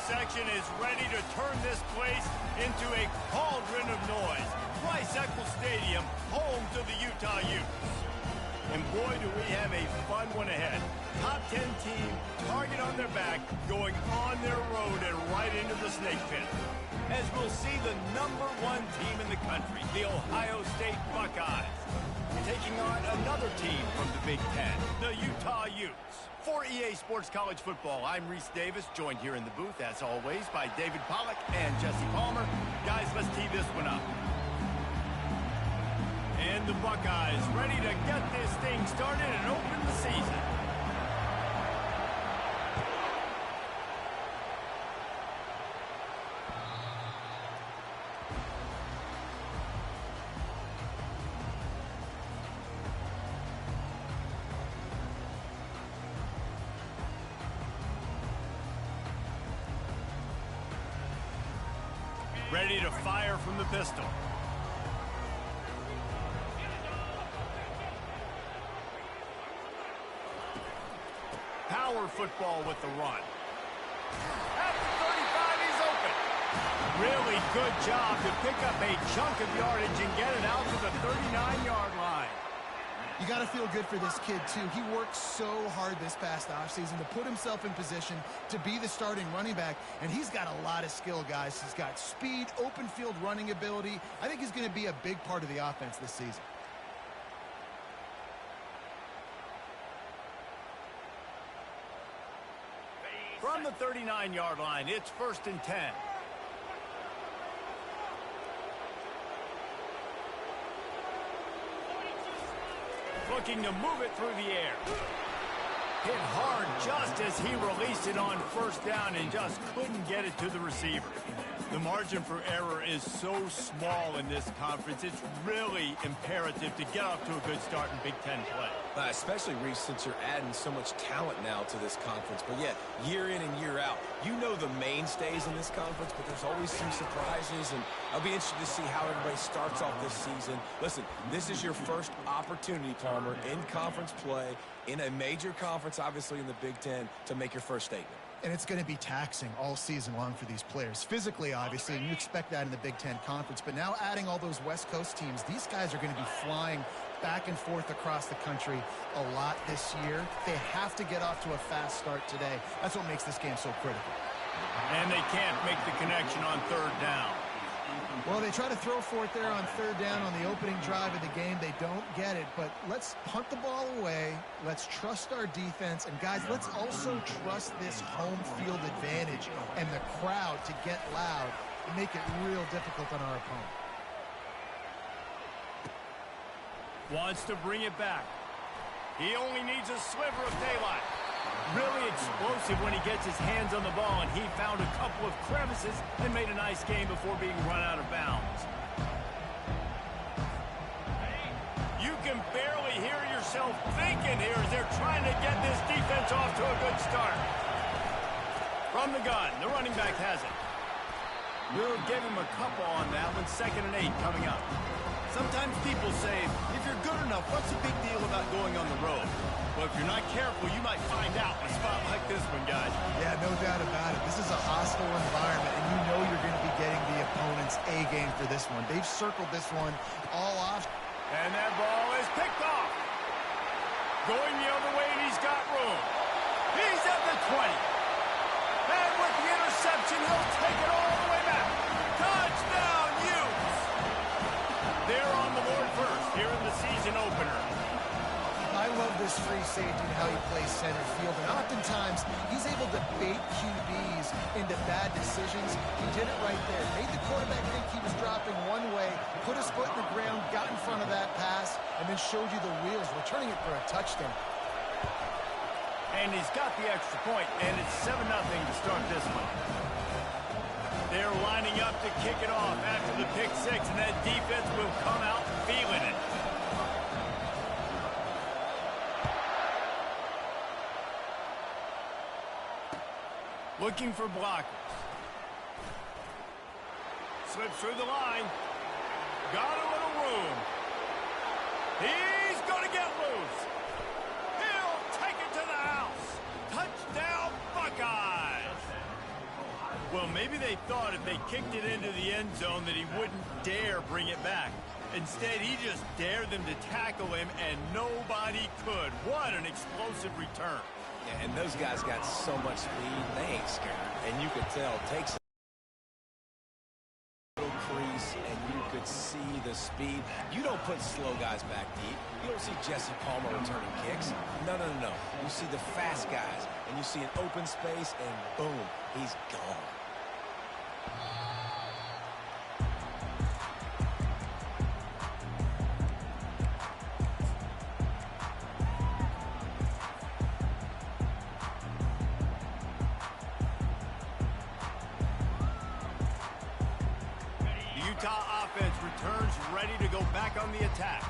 section is ready to turn this place into a cauldron of noise. Rice-Eccles Stadium, home to the Utah Utes. And boy, do we have a fun one ahead. Top 10 team, target on their back, going on their road and right into the snake pit. As we'll see the #1 team in the country, the Ohio State Buckeyes, taking on another team from the Big Ten, the Utah Utes. For EA Sports College Football, I'm Reese Davis, joined here in the booth, as always, by David Pollack and Jesse Palmer. Guys, let's tee this one up. And the Buckeyes ready to get this thing started and open the season. Ready to fire from the pistol. Power football with the run. At the 35, he's open. Really good job to pick up a chunk of yardage and get it out to the 39-yard line. You got to feel good for this kid, too. He worked so hard this past offseason to put himself in position to be the starting running back, and he's got a lot of skill, guys. He's got speed, open field running ability. I think he's going to be a big part of the offense this season. From the 39-yard line, it's 1st and 10. Looking to move it through the air. Hit hard just as he released it on 1st down and just couldn't get it to the receiver. The margin for error is so small in this conference, it's really imperative to get off to a good start in Big Ten play. Especially, Reese, since you're adding so much talent now to this conference. But yet, year in and year out, you know the mainstays in this conference, but there's always some surprises, and I'll be interested to see how everybody starts off this season. Listen, this is your first opportunity, Palmer, in conference play, in a major conference, obviously in the Big Ten, to make your first statement. And it's going to be taxing all season long for these players. Physically, obviously, and you expect that in the Big Ten Conference. But now adding all those West Coast teams, these guys are going to be flying back and forth across the country a lot this year. They have to get off to a fast start today. That's what makes this game so critical. And they can't make the connection on 3rd down. Well, they try to throw for it there on 3rd down on the opening drive of the game. They don't get it, but let's punt the ball away. Let's trust our defense. And, guys, let's also trust this home field advantage and the crowd to get loud and make it real difficult on our opponent. Wants to bring it back. He only needs a sliver of daylight. Really explosive when he gets his hands on the ball, and he found a couple of crevices and made a nice game before being run out of bounds. You can barely hear yourself thinking here as they're trying to get this defense off to a good start. From the gun, the running back has it. We'll give him a couple on that one. 2nd and 8 coming up. Sometimes people say, if you're good enough, what's the big deal about going on the road? Well, if you're not careful, you might find out in a spot like this one, guys. Yeah, no doubt about it. This is a hostile environment, and you know you're going to be getting the opponent's A-game for this one. They've circled this one all off. And that ball is picked off. Going the other way, and he's got room. He's at the 20. And with the interception, he'll take it all the way back. Touchdown, Utes! They're on the board first here in the season opener. I love this free safety and how he plays center field. And oftentimes, he's able to bait QBs into bad decisions. He did it right there. Made the quarterback think he was dropping one way, put his foot in the ground, got in front of that pass, and then showed you the wheels, returning it for a touchdown. And he's got the extra point, and it's 7-0 to start this one. They're lining up to kick it off after the pick 6, and that defense will come out feeling it. Looking for blockers. Slips through the line. Got a little room. He's going to get loose. He'll take it to the house. Touchdown, Buckeyes. Well, maybe they thought if they kicked it into the end zone that he wouldn't dare bring it back. Instead, he just dared them to tackle him, and nobody could. What an explosive return. Yeah, and those guys got so much speed, they ain't scared. And you could tell, takes a little crease, and you could see the speed. You don't put slow guys back deep. You don't see Jesse Palmer returning kicks. No. You see the fast guys, and you see an open space, and boom, he's gone. Ncaa offense returns ready to go back on the attack.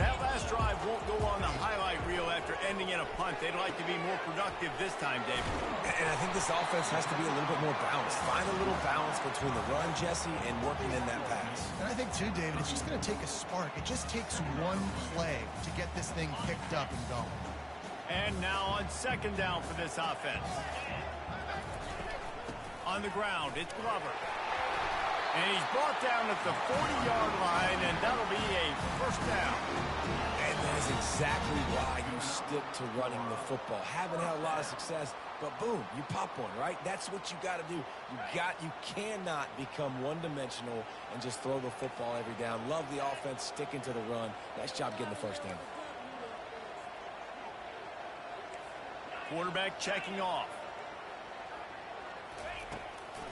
That last drive won't go on the highlight reel after ending in a punt. They'd like to be more productive this time, David. And I think this offense has to be a little bit more balanced. Find a little balance between the run, Jesse, and working in that pass. And I think, too, David, it's just going to take a spark. It just takes one play to get this thing picked up and going. And now on second down for this offense. On the ground, it's Glover. And he's brought down at the 40-yard line, and that'll be a first down. And that is exactly why you stick to running the football. Haven't had a lot of success, but boom, you pop one, right? That's what you got to do. You cannot become one-dimensional and just throw the football every down. Love the offense, sticking to the run. Nice job getting the first down. Quarterback checking off.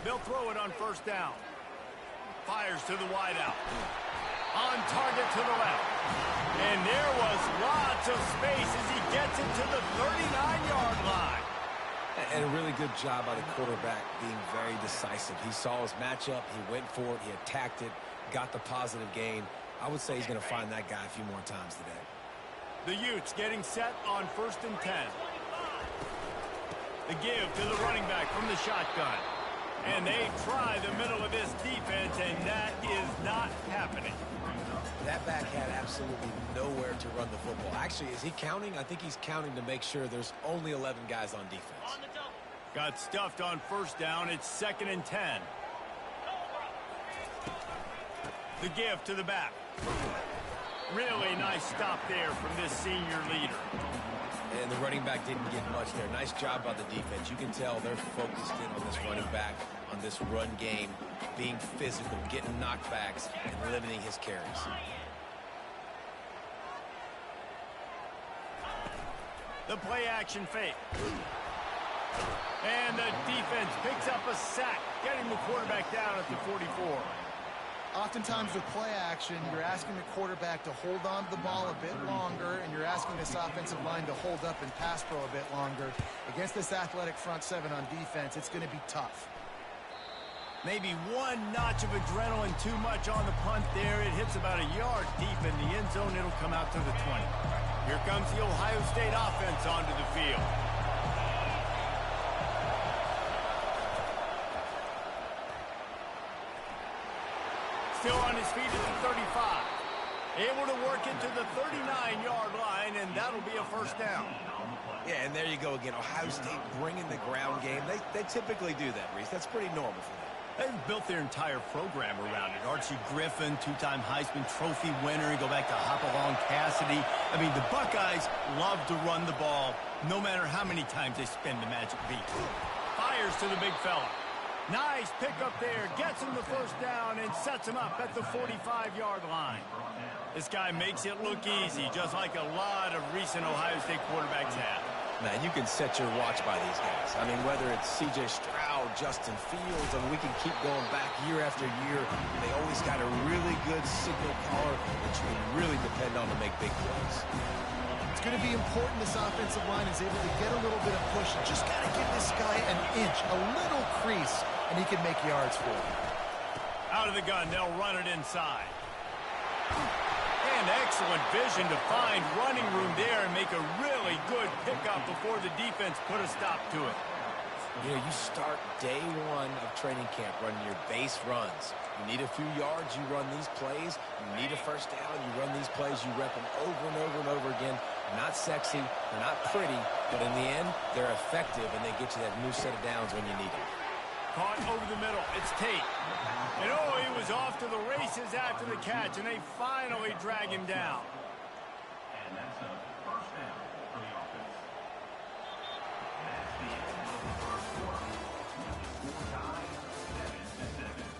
They'll throw it on first down. Fires to the wideout. On target to the left. And there was lots of space as he gets it to the 39-yard line. And a really good job by the quarterback being very decisive. He saw his matchup. He went for it. He attacked it. Got the positive gain. I would say he's going to find that guy a few more times today. The Utes getting set on 1st and 10. The give to the running back from the shotgun. And they try the middle of this defense, and that is not happening. That back had absolutely nowhere to run the football. Actually, is he counting? I think he's counting to make sure there's only 11 guys on defense. Got stuffed on first down. It's 2nd and 10. The give to the back. Really nice stop there from this senior leader. And the running back didn't get much there. Nice job by the defense. You can tell they're focused in on this running back, on this run game, being physical, getting knockbacks, and limiting his carries. The play action fake. And the defense picks up a sack, getting the quarterback down at the 44. Oftentimes with play action, you're asking the quarterback to hold on to the ball a bit longer, and you're asking this offensive line to hold up and pass pro a bit longer. Against this athletic front seven on defense, it's going to be tough. Maybe one notch of adrenaline too much on the punt there. It hits about a yard deep in the end zone. It'll come out to the 20. Here comes the Ohio State offense onto the field. Still on his feet at the 35. Able to work it to the 39-yard line, and that'll be a first down. Yeah, and there you go again. Ohio State bringing the ground game. They typically do that, Reese. That's pretty normal for them. They've built their entire program around it. Archie Griffin, two-time Heisman Trophy winner. You go back to Hopalong Cassidy. I mean, the Buckeyes love to run the ball no matter how many times they spin the magic beat. Fires to the big fella. Nice pick up there. Gets him the first down and sets him up at the 45-yard line. This guy makes it look easy, just like a lot of recent Ohio State quarterbacks have. Man, you can set your watch by these guys. I mean, whether it's C.J. Stroud, Justin Fields, I mean, we can keep going back year after year. They always got a really good signal caller that you can really depend on to make big plays. It's going to be important this offensive line is able to get a little bit of push. Just got to give this guy an inch, a little crease, and he can make yards for him. Out of the gun, they'll run it inside. And excellent vision to find running room there and make a really good pickup before the defense put a stop to it. You know, you start day one of training camp running your base runs. You need a few yards, you run these plays. You need a first down, you run these plays. You rep them over and over and over again. They're not sexy, they're not pretty, but in the end, they're effective, and they get you that new set of downs when you need it. Caught over the middle. It's Tate. And oh, he was off to the races after the catch, and they finally drag him down. And that's a first down for the offense. That's the end of the first quarter. The score tied 7-7.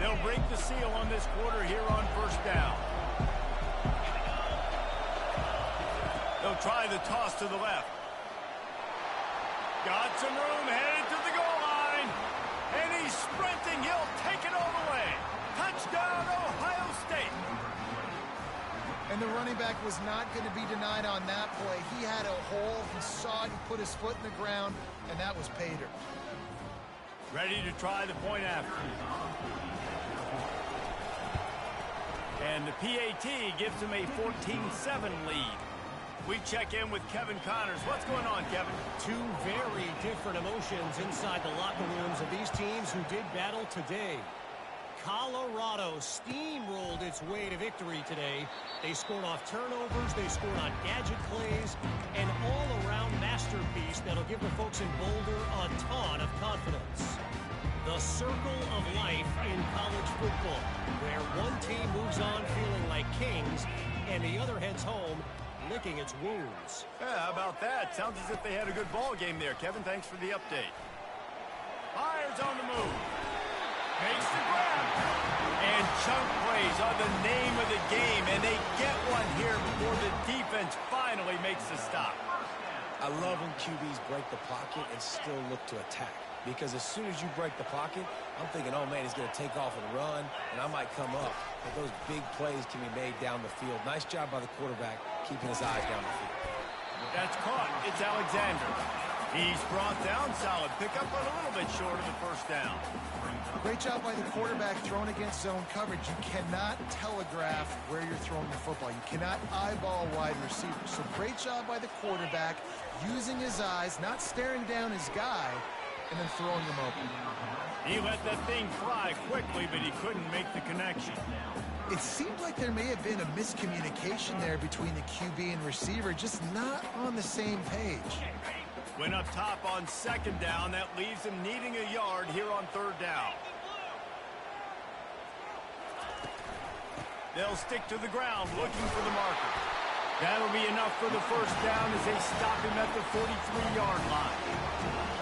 They'll break the seal on this quarter here on first down. They'll try the toss to the left. Got some room, headed to the goal line. And he's sprinting. He'll take it all the way. Touchdown, Ohio State. And the running back was not going to be denied on that play. He had a hole. He saw it. He put his foot in the ground, and that was Pater. Ready to try the point after. And the PAT gives him a 14-7 lead. We check in with Kevin Connors. What's going on, Kevin? Two very different emotions inside the locker rooms of these teams who did battle today. Colorado steamrolled its way to victory today. They scored off turnovers, they scored on gadget plays, an all-around masterpiece that'll give the folks in Boulder a ton of confidence. The circle of life in college football, where one team moves on feeling like kings and the other heads home licking its wounds. Yeah, how about that? Sounds as if they had a good ball game there, Kevin. Thanks for the update. Fires on the move. Makes the grab. And chunk plays are the name of the game, and they get one here before the defense finally makes the stop. I love when QBs break the pocket and still look to attack. Because as soon as you break the pocket, I'm thinking, oh, man, he's going to take off and run, and I might come up. But those big plays can be made down the field. Nice job by the quarterback keeping his eyes down the field. That's caught. It's Alexander. He's brought down. Solid pickup, but a little bit short of the first down. Great job by the quarterback throwing against zone coverage. You cannot telegraph where you're throwing the football. You cannot eyeball wide receivers. So great job by the quarterback using his eyes, not staring down his guy, and then throwing him open. He let that thing fly quickly, but he couldn't make the connection. It seemed like there may have been a miscommunication there between the QB and receiver, just not on the same page. Went up top on second down. That leaves him needing a yard here on third down. They'll stick to the ground looking for the marker. That'll be enough for the first down as they stop him at the 43-yard line.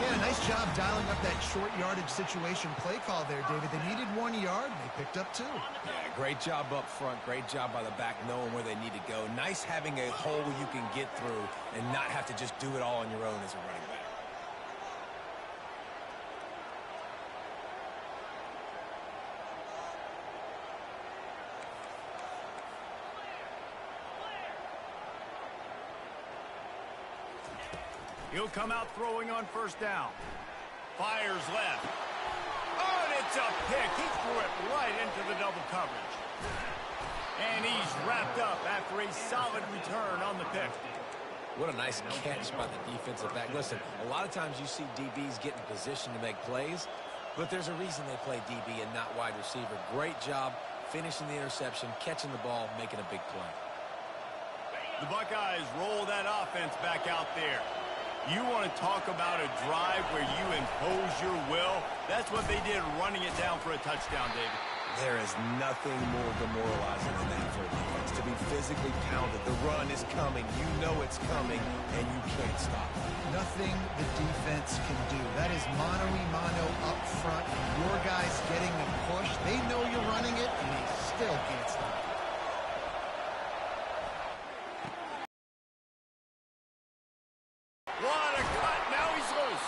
Yeah, nice job dialing up that short yardage situation play call there, David. They needed 1 yard, and they picked up 2. Yeah, great job up front. Great job by the back knowing where they need to go. Nice having a hole you can get through and not have to just do it all on your own as a running back. He'll come out throwing on first down. Fires left. Oh, and it's a pick. He threw it right into the double coverage. And he's wrapped up after a solid return on the pick. What a nice catch by the defensive back. Listen, a lot of times you see DBs get in position to make plays, but there's a reason they play DB and not wide receiver. Great job finishing the interception, catching the ball, making a big play. The Buckeyes roll that offense back out there. You want to talk about a drive where you impose your will? That's what they did, running it down for a touchdown, David. There is nothing more demoralizing than that for a defense. To be physically pounded. The run is coming. You know it's coming, and you can't stop it. Nothing the defense can do. That is mano-a-mano up front. Your guys getting the push. They know you're running it, and they still can't stop it. What a cut. Now he's loose.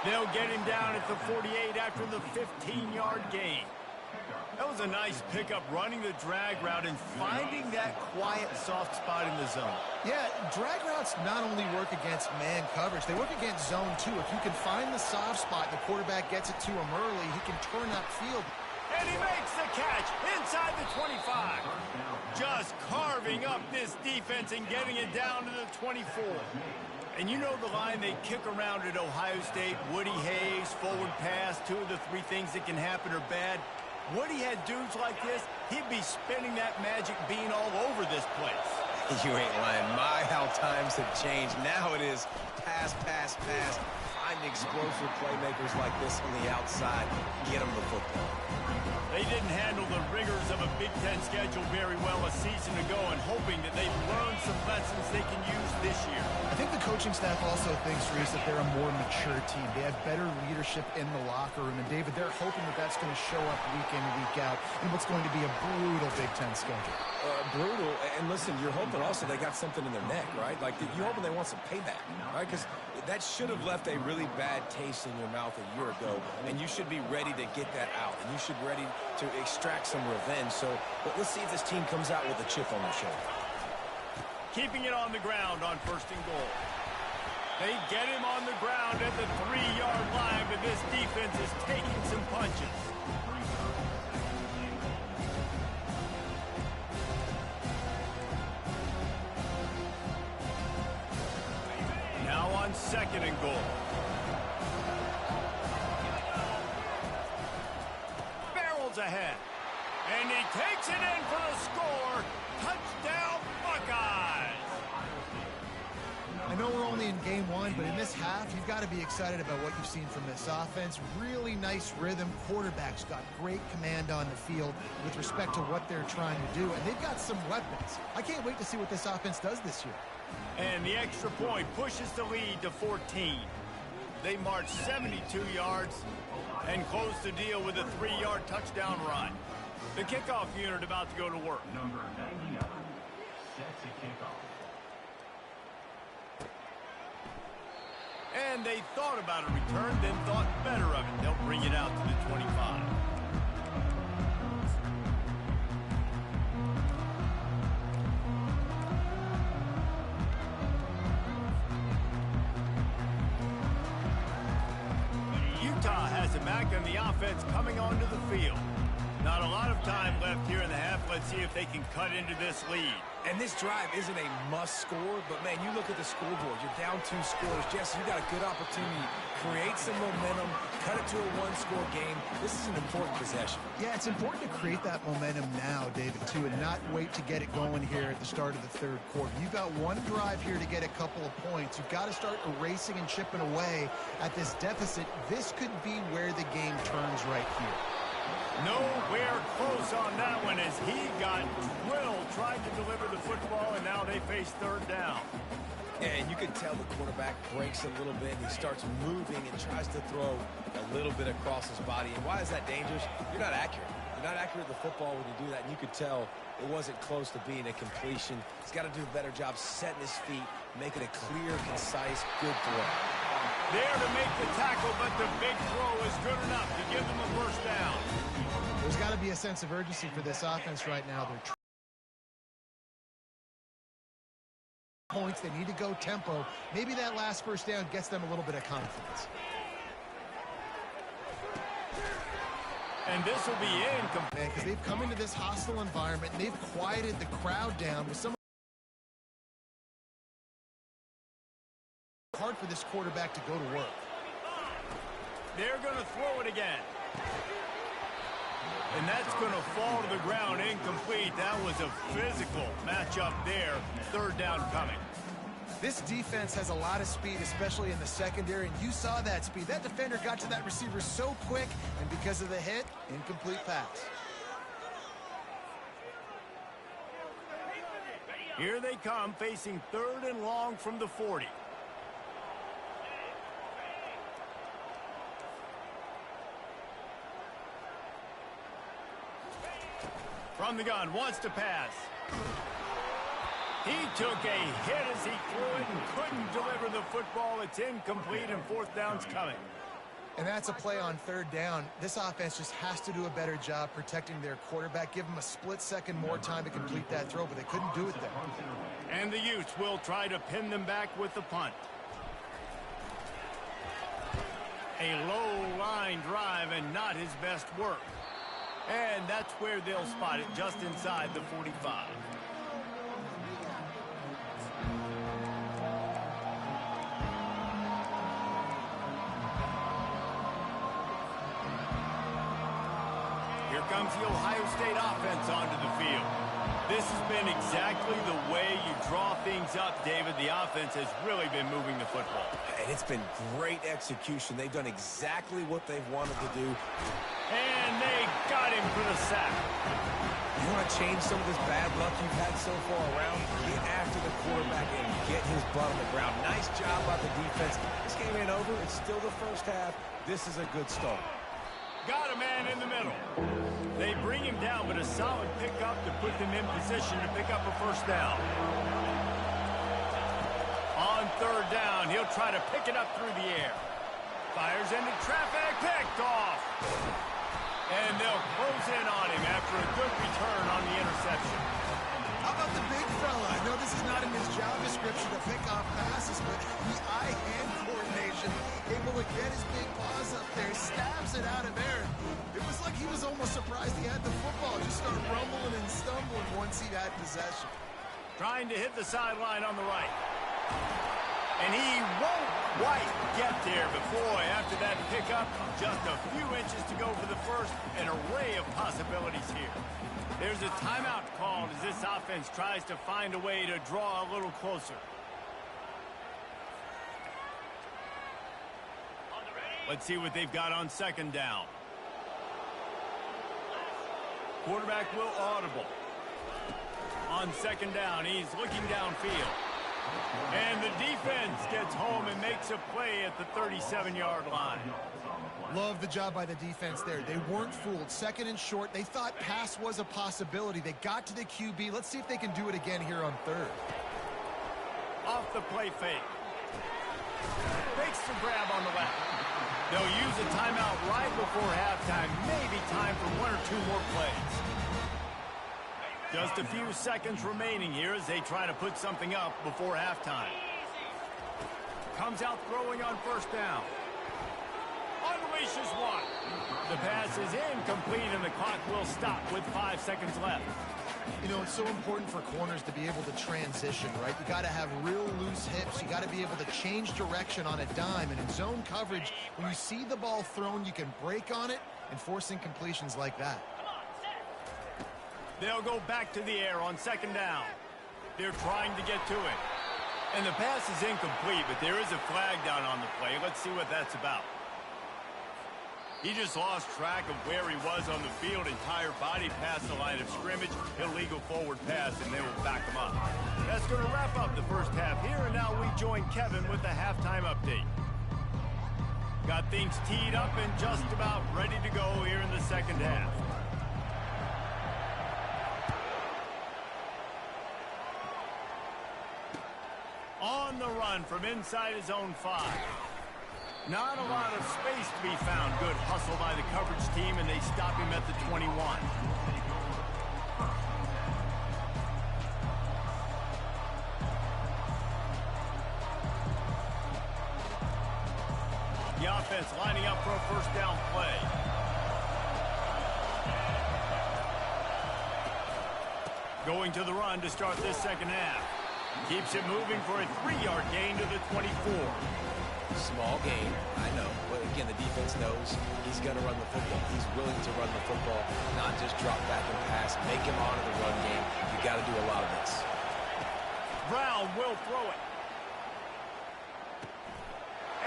They'll get him down at the 48 after the 15-yard gain. That was a nice pickup, running the drag route and finding that quiet, soft spot in the zone. Yeah, drag routes not only work against man coverage, they work against zone too. If you can find the soft spot and the quarterback gets it to him early, he can turn upfield. And he makes the catch inside the 25. Just carving up this defense and getting it down to the 24. And you know the line they kick around at Ohio State, Woody Hayes, forward last two of the three things that can happen are bad, would he had dudes like this, he'd be spinning that magic bean all over this place. You ain't lying. My, how times have changed. Now it is pass, pass, pass. Find explosive playmakers like this on the outside. Get them the football. They didn't handle the rigors of a Big Ten schedule very well a season ago, and hoping that they've learned some lessons they can use this year. I think the coaching staff also thinks, Reese, that they're a more mature team. They have better leadership in the locker room. And, David, they're hoping that that's going to show up week in and week out in what's going to be a brutal Big Ten schedule. Brutal. And listen, you're hoping also they got something in their neck, right? Like, you're hoping they want some payback, right? Because that should have left a really bad taste in your mouth a year ago, and you should be ready to get that out, and you should be ready to extract some revenge. So let's see if this team comes out with a chip on their shoulder. Keeping it on the ground on 1st and goal. They get him on the ground at the 3-yard line, but this defense is taking some punches. Now on 2nd and goal. Barrels ahead. And he takes it in for the score. Touchdown, Buckeyes. I know we're only in game one, but in this half, you've got to be excited about what you've seen from this offense. Really nice rhythm. Quarterback's got great command on the field with respect to what they're trying to do, and they've got some weapons. I can't wait to see what this offense does this year. And the extra point pushes the lead to 14. They march 72 yards and close the deal with a 3-yard touchdown run. The kickoff unit about to go to work. Number 99 sets a kickoff. And they thought about a return, then thought better of it. They'll bring it out to the 25. Utah has it back, and the offense coming onto the field. Not a lot of time left here in the half. Let's see if they can cut into this lead. And this drive isn't a must score, but, man, you look at the scoreboard. You're down 2 scores. Jesse, you got a good opportunity. Create some momentum. Cut it to a 1-score game. This is an important possession. Yeah, it's important to create that momentum now, David, too, and not wait to get it going here at the start of the 3rd quarter. You've got one drive here to get a couple of points. You've got to start erasing and chipping away at this deficit. This could be where the game turns right here. Nowhere close on that one as he got drilled, tried to deliver the football, and now they face 3rd down. Yeah, and you can tell the quarterback breaks a little bit. He starts moving and tries to throw a little bit across his body. And why is that dangerous? You're not accurate. You're not accurate with the football when you do that. And you could tell it wasn't close to being a completion. He's got to do a better job setting his feet, making a clear, concise, good throw. There to make the tackle, but the big throw is good enough to give them a 1st down. There's got to be a sense of urgency for this offense right now. They're points. They need to go tempo. Maybe that last 1st down gets them a little bit of confidence. And this will be incomplete. Because they've come into this hostile environment, and they've quieted the crowd down with some. Hard for this quarterback to go to work. They're going to throw it again. And that's going to fall to the ground incomplete. That was a physical matchup there. 3rd down coming. This defense has a lot of speed, especially in the secondary, and you saw that speed. That defender got to that receiver so quick, and because of the hit, incomplete pass. Here they come, facing 3rd and long from the 40. From the gun, wants to pass. He took a hit as he threw it and couldn't deliver the football. It's incomplete, and 4th down's coming. And that's a play on 3rd down. This offense just has to do a better job protecting their quarterback. Give them a split second more time to complete that throw, but they couldn't do it there. And the Utes will try to pin them back with the punt. A low line drive and not his best work. And that's where they'll spot it, just inside the 45. comes the Ohio State offense onto the field. This has been exactly the way you draw things up, David. The offense has really been moving the football. And it's been great execution. They've done exactly what they've wanted to do. And they got him for the sack. You want to change some of this bad luck you've had so far around? Get after the quarterback and get his butt on the ground. Nice job by the defense. This game ain't over. It's still the first half. This is a good start. Got a man in the middle. They bring him down, but a solid pickup to put them in position to pick up a first down. On third down, he'll try to pick it up through the air. Fires into traffic, picked off. And they'll close in on him after a good return on the interception. How about the big fella? I know this is not in his job description to pick off passes, but the eye-hand coordination, able to get his big paws up there, stabs it out of there. It was like he was almost surprised he had the football. Just started rumbling and stumbling once he had possession. Trying to hit the sideline on the right. And he won't quite get there, but boy, after that pickup, just a few inches to go for the first. An array of possibilities here. There's a timeout called as this offense tries to find a way to draw a little closer. Let's see what they've got on second down. Quarterback will audible. On second down, he's looking downfield. And the defense gets home and makes a play at the 37-yard line. Love the job by the defense there. They weren't fooled. Second and short. They thought pass was a possibility. They got to the QB. Let's see if they can do it again here on third. Off the play fake. Fakes the grab on the left. They'll use a timeout right before halftime. Maybe time for one or two more plays. Just a few seconds remaining here as they try to put something up before halftime. Comes out throwing on first down. Unleashes one. The pass is incomplete and the clock will stop with 5 seconds left. You know, it's so important for corners to be able to transition, right? You got to have real loose hips. You got to be able to change direction on a dime. And in zone coverage, when you see the ball thrown, you can break on it and force incompletions like that. They'll go back to the air on second down. They're trying to get to it. And the pass is incomplete, but there is a flag down on the play. Let's see what that's about. He just lost track of where he was on the field. Entire body past the line of scrimmage. Illegal forward pass, and they will back him up. That's going to wrap up the first half here, and now we join Kevin with the halftime update. Got things teed up and just about ready to go here in the second half. On the run from inside his own 5. Not a lot of space to be found. Good hustle by the coverage team, and they stop him at the 21. The offense lining up for a first down play. Going to the run to start this second half. Keeps it moving for a 3-yard gain to the 24. Small game, I know. But again, the defense knows he's going to run the football. He's willing to run the football, not just drop back and pass. Make him honor the run game. You got to do a lot of this. Brown will throw it.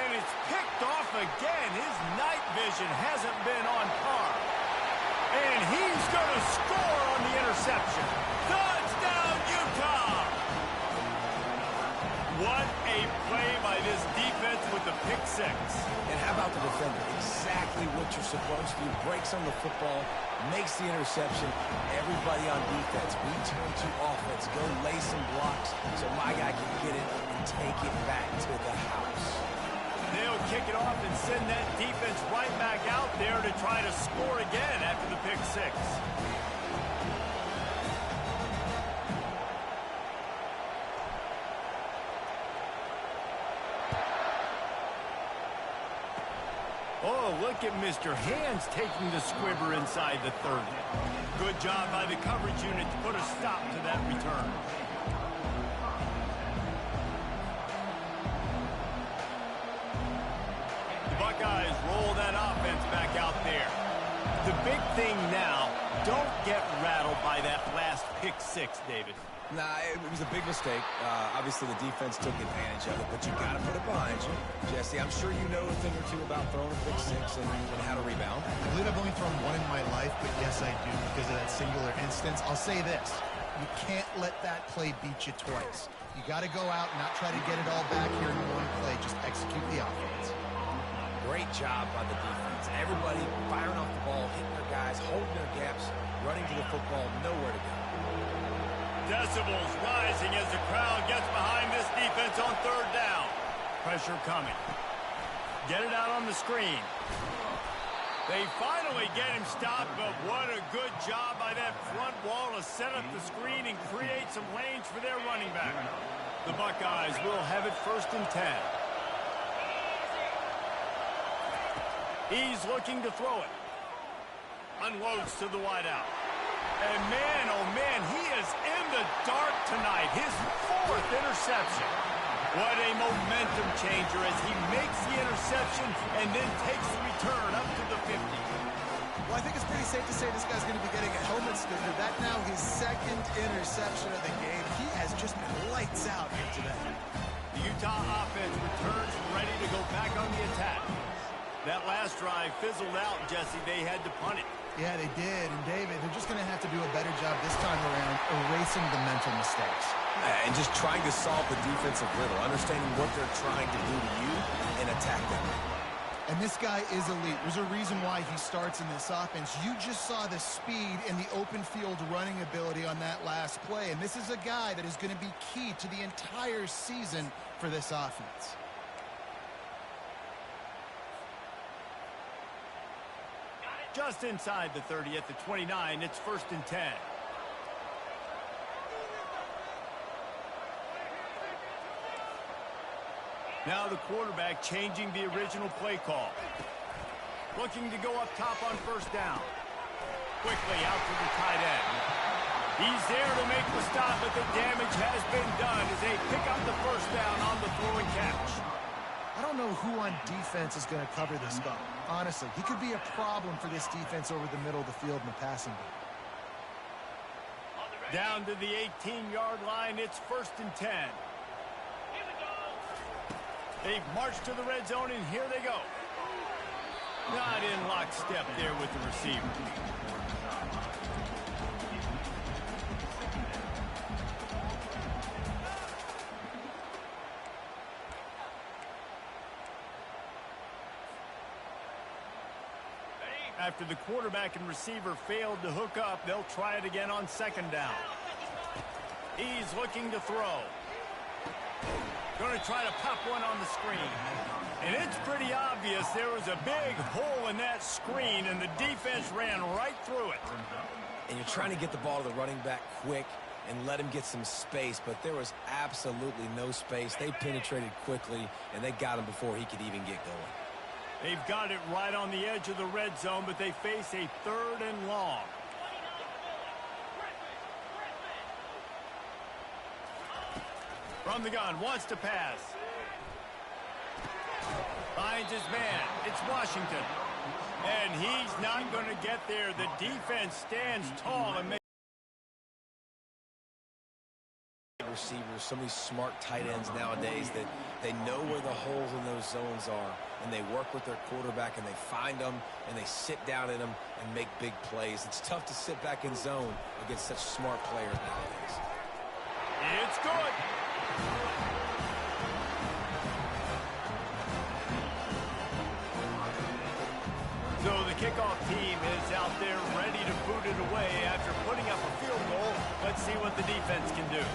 And it's picked off again. His night vision hasn't been on par. And he's going to score on the interception. Touchdown, Utah! What a play by this defense with the pick 6. And how about the defender? Exactly what you're supposed to do. Breaks on the football, makes the interception. Everybody on defense, we turn to offense. Go lay some blocks so my guy can get it and take it back to the house. They'll kick it off and send that defense right back out there to try to score again after the pick 6. Oh, look at Mr. Hands taking the squibber inside the 30. Good job by the coverage unit to put a stop to that return. The Buckeyes roll that offense back out there. The big thing now don't get rattled by that last pick six, David. Nah, it was a big mistake. Obviously, the defense took advantage of it, but you got to put it behind you. Jesse, I'm sure you know a thing or two about throwing a pick six and how to rebound. I believe I've only thrown one in my life, but yes, I do because of that singular instance. I'll say this. You can't let that play beat you twice. You got to go out and not try to get it all back here in one play. Just execute the offense. Great job by the defense. Everybody firing off the ball, hitting their guys, holding their gaps, running to the football, nowhere to go. Decibels rising as the crowd gets behind this defense on third down. Pressure coming. Get it out on the screen. They finally get him stopped, but what a good job by that front wall to set up the screen and create some lanes for their running back. The Buckeyes will have it 1st and 10. He's looking to throw it. Unloads to the wideout. And man, oh man, he is in the dark tonight. His 4th interception. What a momentum changer as he makes the interception and then takes the return up to the 50. Well, I think it's pretty safe to say this guy's going to be getting a helmet sticker. That now his 2nd interception of the game. He has just been lights out here today. The Utah offense returns ready to go back on the attack. That last drive fizzled out, Jesse. They had to punt it. Yeah, they did. And, David, they're just going to have to do a better job this time around erasing the mental mistakes. And just trying to solve the defensive riddle, understanding what they're trying to do to you and attack them. And this guy is elite. There's a reason why he starts in this offense. You just saw the speed and the open field running ability on that last play. And this is a guy that is going to be key to the entire season for this offense. Just inside the 30 at the 29, it's 1st and 10. Now the quarterback changing the original play call. Looking to go up top on 1st down. Quickly out to the tight end. He's there to make the stop, but the damage has been done as they pick up the 1st down on the throw and catch. I don't know who on defense is going to cover this guy. Honestly, he could be a problem for this defense over the middle of the field in the passing game. Down to the 18-yard line, it's 1st and 10. They've marched to the red zone, and here they go. Not in lockstep there with the receiver. After the quarterback and receiver failed to hook up, they'll try it again on 2nd down. He's looking to throw. Going to try to pop one on the screen. And it's pretty obvious there was a big hole in that screen, and the defense ran right through it. And you're trying to get the ball to the running back quick and let him get some space, but there was absolutely no space. They penetrated quickly, and they got him before he could even get going. They've got it right on the edge of the red zone, but they face a 3rd and long. From the gun, wants to pass. Finds his man. It's Washington. And he's not going to get there. The defense stands tall and makes receivers, some of these smart tight ends nowadays that they know where the holes in those zones are, and they work with their quarterback and they find them and they sit down in them and make big plays. It's tough to sit back in zone against such smart players nowadays. It's good. So the kickoff team is out there ready to boot it away after putting up a field goal. Let's see what the defense can do.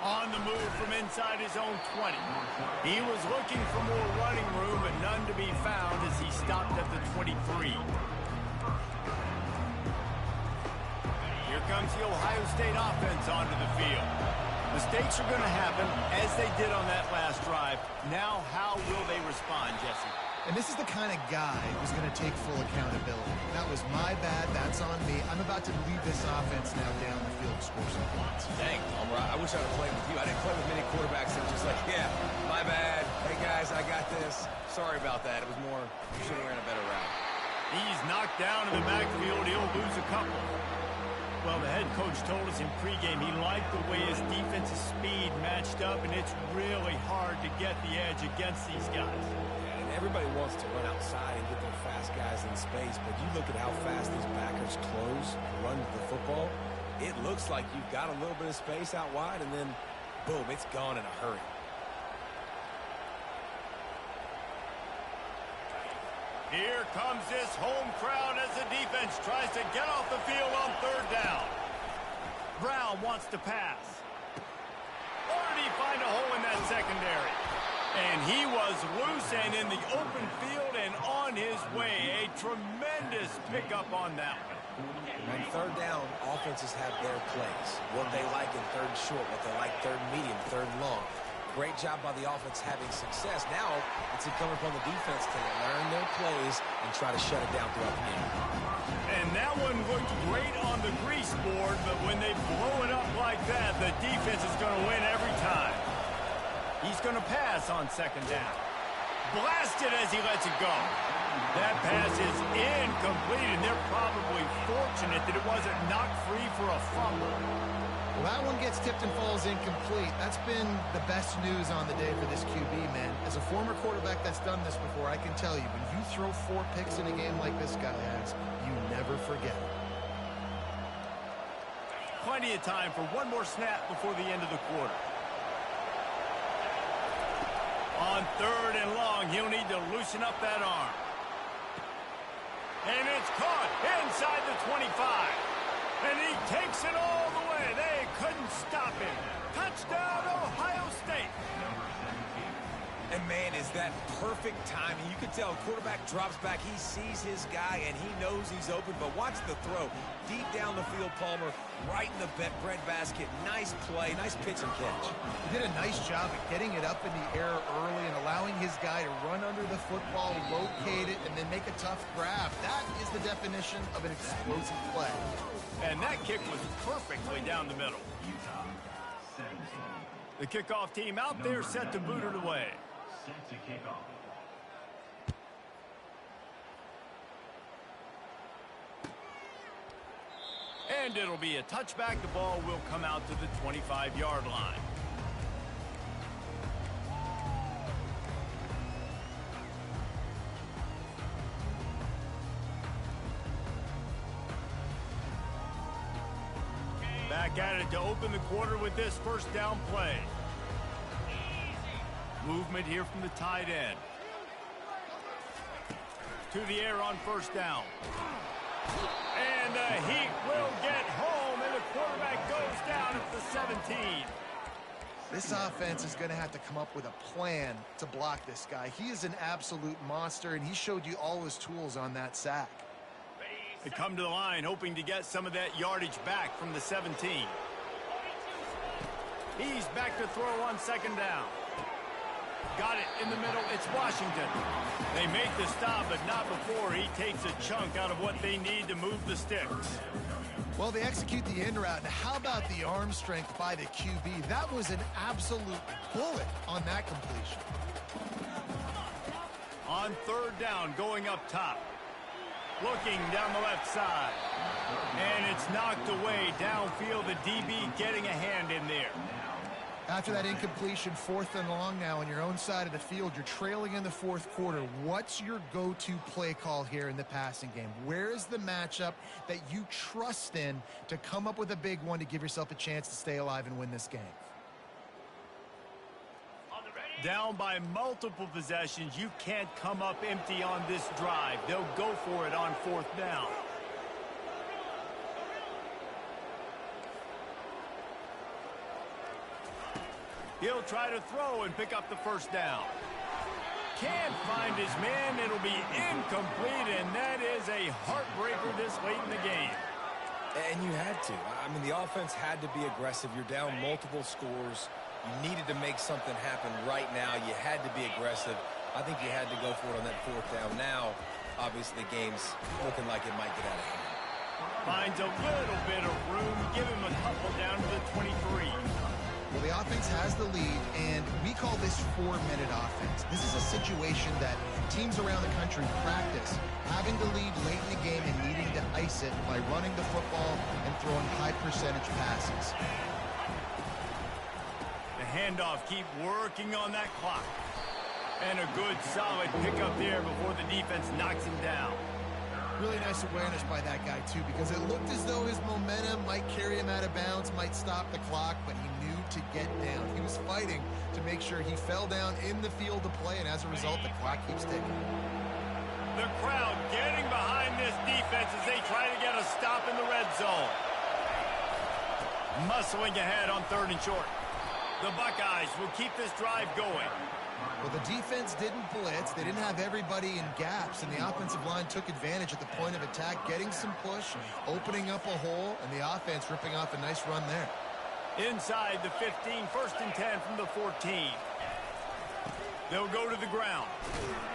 On the move from inside his own 20. He was looking for more running room, but none to be found as he stopped at the 23. Here comes the Ohio State offense onto the field. Mistakes are going to happen, as they did on that last drive. Now, how will they respond, Jesse? And this is the kind of guy who's going to take full accountability. That was my bad. That's on me. I'm about to lead this offense now down the field to score some points. Dang, Palmer, I wish I would have played with you. I didn't play with many quarterbacks that were just like, yeah, my bad. Hey, guys, I got this. Sorry about that. It was more, you should have ran a better route. He's knocked down in the backfield. He'll lose a couple. Well, the head coach told us in pregame he liked the way his defensive speed matched up, and it's really hard to get the edge against these guys. And everybody wants to run outside and get their fast guys in space, but you look at how fast these backers close, run the football, it looks like you've got a little bit of space out wide, and then, boom, it's gone in a hurry. Here comes this home crowd as the defense tries to get off the field on third down. Brown wants to pass. Or did he find a hole in that secondary? And he was loose and in the open field and on his way. A tremendous pickup on that one. On third down, offenses have their plays. What they like in third and short, what they like third and medium, third and long. Great job by the offense having success. Now it's incumbent upon the defense to learn their plays and try to shut it down throughout the game. And that one looked great on the grease board, but when they blow it up like that, the defense is going to win every time. He's going to pass on second down. Blasted as he lets it go. That pass is incomplete, and they're probably fortunate that it wasn't knocked free for a fumble. Well, that one gets tipped and falls incomplete. That's been the best news on the day for this QB, man. As a former quarterback that's done this before, I can tell you, when you throw 4 picks in a game like this guy has, you never forget it. Plenty of time for one more snap before the end of the quarter. On third and long, he'll need to loosen up that arm. And it's caught inside the 25. And he takes it all the way. They couldn't stop him. Touchdown, Ohio State. And, man, is that perfect timing. You can tell quarterback drops back. He sees his guy, and he knows he's open. But watch the throw. Deep down the field, Palmer, right in the breadbasket. Nice play, nice pitch and catch. He did a nice job of getting it up in the air early and allowing his guy to run under the football, locate it, and then make a tough grab. That is the definition of an explosive play. And that kick was perfectly down the middle. Utah, 17. The kickoff team out there set to boot it away. Set to kick off. And it'll be a touchback. The ball will come out to the 25-yard line. Back at it to open the quarter with this first down play. Movement here from the tight end. To the air on first down. And the Heat will get home, and the quarterback goes down at the 17. This offense is going to have to come up with a plan to block this guy. He is an absolute monster, and he showed you all his tools on that sack. They come to the line hoping to get some of that yardage back from the 17. He's back to throw on second down. Got it in the middle. It's Washington. They make the stop, but not before he takes a chunk out of what they need to move the sticks. Well, they execute the in route. How about the arm strength by the QB? That was an absolute bullet on that completion. On third down, going up top. Looking down the left side. And it's knocked away downfield. The DB getting a hand in there. After that incompletion, 4th and long now on your own side of the field, you're trailing in the 4th quarter. What's your go-to play call here in the passing game? Where is the matchup that you trust in to come up with a big one to give yourself a chance to stay alive and win this game? Down by multiple possessions, you can't come up empty on this drive. They'll go for it on 4th down. He'll try to throw and pick up the first down. Can't find his man. It'll be incomplete, and that is a heartbreaker this late in the game. And you had to. I mean, the offense had to be aggressive. You're down multiple scores. You needed to make something happen right now. You had to be aggressive. I think you had to go for it on that 4th down. Now, obviously, the game's looking like it might get out of hand. Finds a little bit of room. Give him a couple down to the 23. offense has the lead, and we call this 4-minute offense. This is a situation that teams around the country practice, having the lead late in the game and needing to ice it by running the football and throwing high-percentage passes. The handoff, keep working on that clock. And a good, solid pickup there before the defense knocks him down. Really nice awareness by that guy, too, because it looked as though his momentum might carry him out of bounds, might stop the clock, but he knew to get down. He was fighting to make sure he fell down in the field to play, and as a result, the clock keeps ticking. The crowd getting behind this defense as they try to get a stop in the red zone. Muscling ahead on 3rd and short. The Buckeyes will keep this drive going. Well, the defense didn't blitz. They didn't have everybody in gaps, and the offensive line took advantage at the point of attack, getting some push, opening up a hole, and the offense ripping off a nice run there. Inside the 15, 1st and 10 from the 14. They'll go to the ground.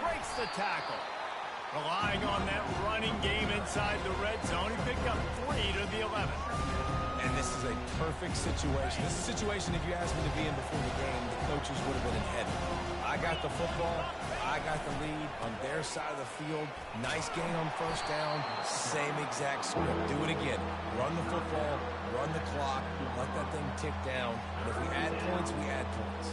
Breaks the tackle. Relying on that running game inside the red zone. He picked up 3 to the 11. And this is a perfect situation. This is a situation, if you asked me to be in before the game, the coaches would have been in heaven. I got the football. I got the lead on their side of the field. Nice gain on 1st down. Same exact script. Do it again. Run the football. Run the clock. Let that thing tick down. And if we add points, we add points.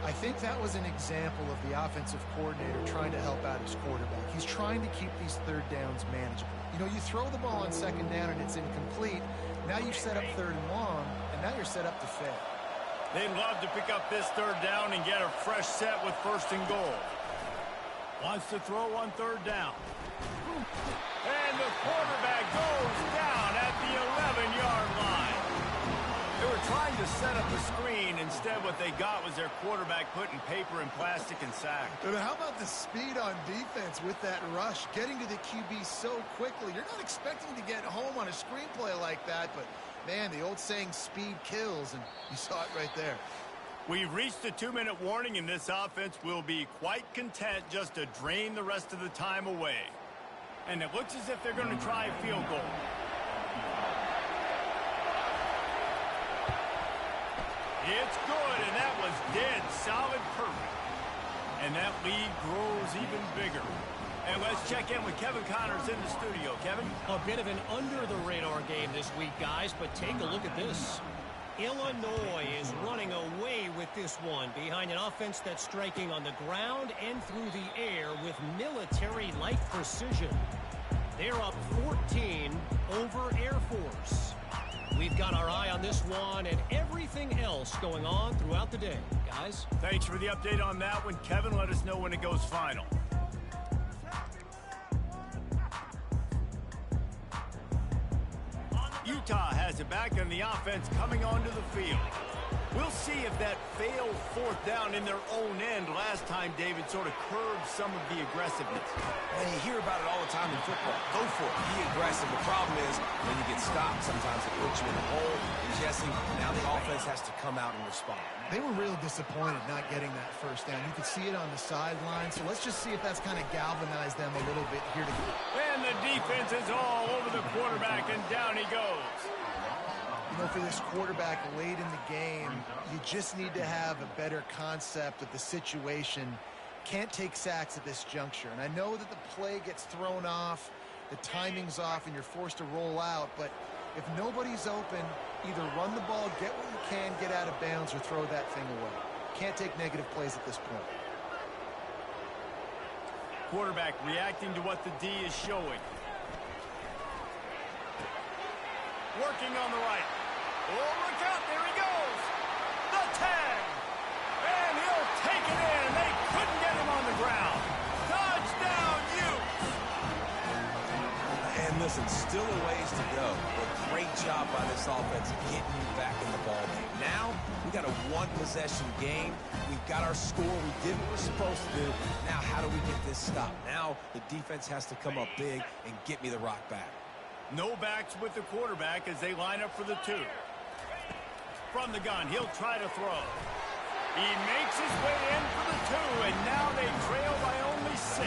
I think that was an example of the offensive coordinator trying to help out his quarterback. He's trying to keep these 3rd downs manageable. You know, you throw the ball on 2nd down and it's incomplete. Now you've set up 3rd and long, and now you're set up to fail. They'd love to pick up this 3rd down and get a fresh set with 1st and goal. Wants to throw on 3rd down. And the quarterback goes down at the 11-yard line. They were trying to set up a screen. Instead, what they got was their quarterback putting paper and plastic and sack. But how about the speed on defense with that rush, getting to the QB so quickly? You're not expecting to get home on a screenplay like that, but, man, the old saying, speed kills, and you saw it right there. We've reached a 2-minute warning, and this offense will be quite content just to drain the rest of the time away. And it looks as if they're going to try a field goal. It's good, and that was dead solid perfect. And that lead grows even bigger. And let's check in with Kevin Connors in the studio. Kevin? A bit of an under-the-radar game this week, guys, but take a look at this. Illinois is running away with this one behind an offense that's striking on the ground and through the air with military-like precision. They're up 14 over Air Force. We've got our eye on this one and everything else going on throughout the day, guys. Thanks for the update on that one, Kevin. Let us know when it goes final. Utah has it back, and the offense coming onto the field. We'll see if that failed 4th down in their own end last time, David, sort of curbed some of the aggressiveness. Man, you hear about it all the time in football. Go for it. Be aggressive. The problem is when you get stopped, sometimes it puts you in a hole. And Jesse, now the offense has to come out and respond. They were real disappointed not getting that 1st down. You could see it on the sideline. So let's just see if that's kind of galvanized them a little bit here today. And the defense is all over the quarterback, and down he goes. You know, for this quarterback late in the game, you just need to have a better concept of the situation. Can't take sacks at this juncture. And I know that the play gets thrown off, the timing's off, and you're forced to roll out. But if nobody's open, either run the ball, get what you can, get out of bounds, or throw that thing away. Can't take negative plays at this point. Quarterback reacting to what the D is showing. Working on the right. Oh, look out, there he goes. The tag. And he'll take it in, and they couldn't get him on the ground. Touchdown, Utes. And listen, still a ways to go, but great job by this offense getting you back in the ballgame. Now, we got a one-possession game. We've got our score. We did what we're supposed to do. Now, how do we get this stopped? Now, the defense has to come up big and get me the rock back. No backs with the quarterback as they line up for the 2. From the gun, he'll try to throw. He makes his way in for the 2, and now they trail by only 6.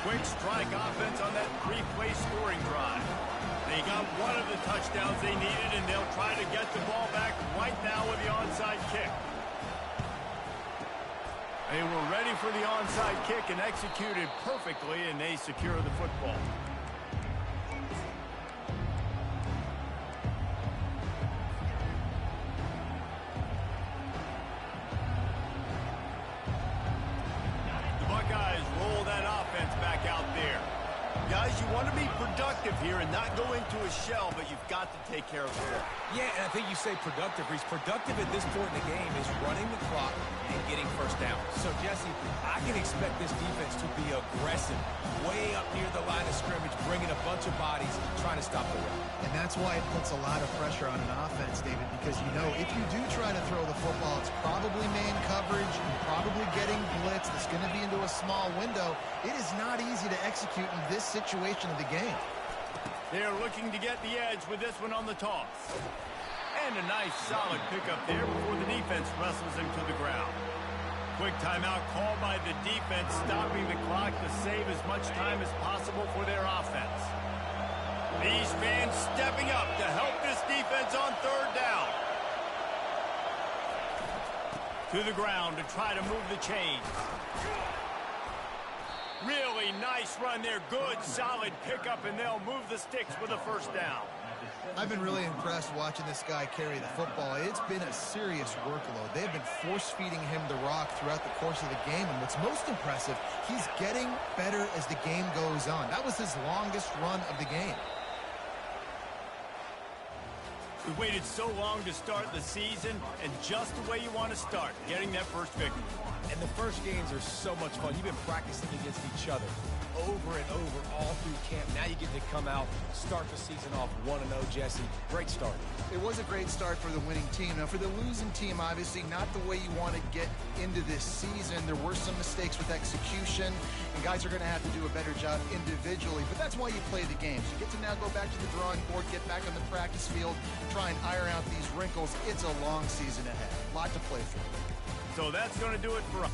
Quick strike offense on that 3-play scoring drive. They got one of the touchdowns they needed, and they'll try to get the ball back right now with the onside kick. They were ready for the onside kick and executed perfectly, and they secure the football. The Buckeyes roll that offense back out there. Guys, you want to be productive here and not go into a shell, but you've got to take care of the ball. Yeah, and I think you say productive, Reese. Productive at this point in the game is running the clock and getting first down. So, Jesse, I can expect this defense to be aggressive, way up near the line of scrimmage, bringing a bunch of bodies, trying to stop the run. And that's why it puts a lot of pressure on an offense, David, because you know if you do try to throw the football, it's probably man coverage, you're probably getting blitz, that's going to be into a small window. It is not easy to execute in this situation of the game. They're looking to get the edge with this one on the toss. And a nice solid pickup there before the defense wrestles him to the ground. Quick timeout called by the defense, stopping the clock to save as much time as possible for their offense. These fans stepping up to help this defense on third down. To the ground to try to move the chains. Really nice run there. Good, solid pickup, and they'll move the sticks with a first down. I've been really impressed watching this guy carry the football. It's been a serious workload. They've been force-feeding him the rock throughout the course of the game, and what's most impressive, he's getting better as the game goes on. That was his longest run of the game. We waited so long to start the season, and just the way you want to start, getting that first victory. And the first games are so much fun. You've been practicing against each other over and over all through camp. Now you get to come out, start the season off 1-0, Jesse. Great start. It was a great start for the winning team. Now, for the losing team, obviously not the way you want to get into this season. There were some mistakes with execution, and guys are going to have to do a better job individually. But that's why you play the games. You get to now go back to the drawing board, get back on the practice field, try and iron out these wrinkles. It's a long season ahead. A lot to play for. So that's going to do it for us.